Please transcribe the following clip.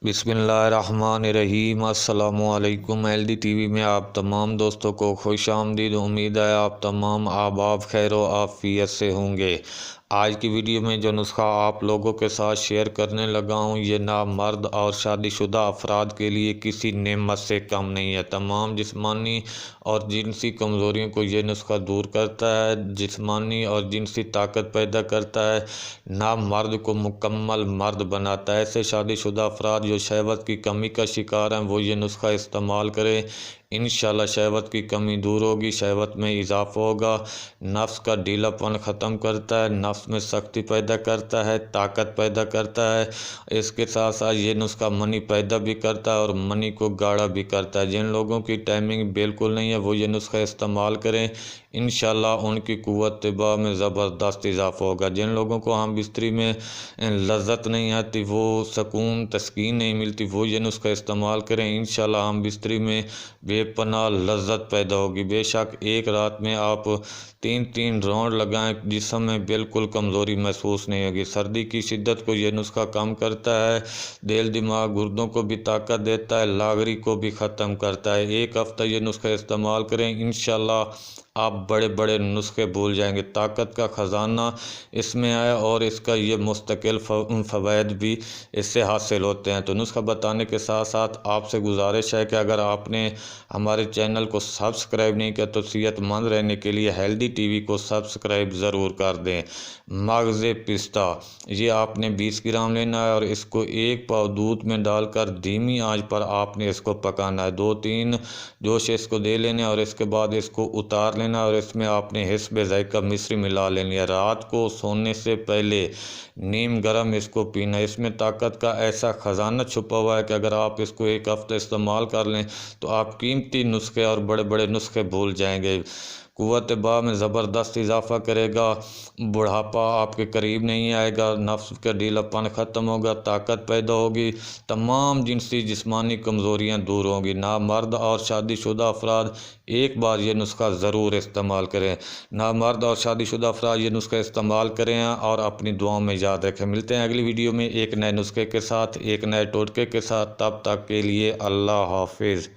بسم اللہ الرحمن الرحیم۔ السلام علیکم۔ ایل ٹی وی میں آپ تمام دوستوں کو خوش آمدید۔ امید ہے آپ تمام احباب خیر و عافیت سے ہوں گے۔ آج کی ویڈیو میں جو نسخہ آپ لوگوں کے ساتھ شیئر کرنے لگا ہوں یہ نامرد اور شادی شدہ افراد کے لیے کسی نعمت سے کم نہیں ہے۔ تمام جسمانی اور جنسی کمزوریوں کو یہ نسخہ دور کرتا ہے، جسمانی اور جنسی طاقت پیدا کرتا ہے، نامرد کو مکمل مرد بناتا ہے۔ ایسے شادی شدہ افراد جو شہوت کی کمی کا شکار ہیں وہ یہ نسخہ استعمال کریں، انشاءاللہ شہوت کی کمی دور ہوگی، شہوت میں اضافہ ہوگا، نفس کا ڈھیلا پن ختم کرتا ہے، نفس میں سختی پیدا کرتا ہے، طاقت پیدا کرتا ہے۔ اس کے ساتھ ساتھ یہ نسخہ منی پیدا بھی کرتا ہے اور منی کو گاڑھا بھی کرتا ہے۔ جن لوگوں کی ٹائمنگ بالکل نہیں ہے وہ یہ نسخہ استعمال کریں، انشاءاللہ ان کی قوت طبع میں زبردست اضافہ ہوگا۔ جن لوگوں کو ہم بستری میں لذت نہیں آتی، وہ سکون تسکین نہیں ملتی، وہ یہ نسخہ استعمال کریں، انشاءاللہ ہم بستری میں بے پناہ لذت پیدا ہوگی۔ بے شک ایک رات میں آپ 3 راؤنڈ لگائیں، جسم میں بالکل کمزوری محسوس نہیں ہوگی۔ سردی کی شدت کو یہ نسخہ کم کرتا ہے، دل دماغ گردوں کو بھی طاقت دیتا ہے، لاغری کو بھی ختم کرتا ہے۔ ایک ہفتہ یہ نسخہ استعمال کریں، انشاءاللہ آپ بڑے بڑے نسخے بھول جائیں گے۔ طاقت کا خزانہ اس میں ہے اور اس کا یہ مستقل فوائد بھی اس سے حاصل ہوتے ہیں۔ تو نسخہ بتانے کے ساتھ ساتھ آپ سے گزارش ہے کہ اگر آپ نے ہمارے چینل کو سبسکرائب نہیں کیا تو صحت مند رہنے کے لیے ہیلدی ٹی وی کو سبسکرائب ضرور کر دیں۔ مغز پستہ یہ آپ نے 20 گرام لینا ہے اور اس کو 1 پاؤ دودھ میں ڈال کر دھیمی آنچ پر آپ نے اس کو پکانا ہے۔ 2-3 جوش اس کو دے لینے اور اس کے بعد اس کو اتار لینا اور اس میں آپ نے حسب ذائقہ مصری ملا لینی ہے۔ رات کو سونے سے پہلے نیم گرم اس کو پینا ہے۔ اس میں طاقت کا ایسا خزانہ چھپا ہوا ہے کہ اگر آپ اس کو 1 ہفتہ استعمال کر لیں تو آپ قیمتی نسخے اور بڑے بڑے نسخے بھول جائیں گے۔ قوت باہ میں زبردست اضافہ کرے گا، بڑھاپا آپ کے قریب نہیں آئے گا، نفس کا ڈھیلا پن ختم ہوگا، طاقت پیدا ہوگی، تمام جنسی جسمانی کمزوریاں دور ہوں گی۔ نامرد اور شادی شدہ افراد ایک بار یہ نسخہ ضرور استعمال کریں۔ نامرد اور شادی شدہ افراد یہ نسخہ استعمال کریں اور اپنی دعاؤں میں یاد رکھیں۔ ملتے ہیں اگلی ویڈیو میں ایک نئے نسخے کے ساتھ، ایک نئے ٹوٹکے کے ساتھ۔ تب تک کے لیے اللہ حافظ۔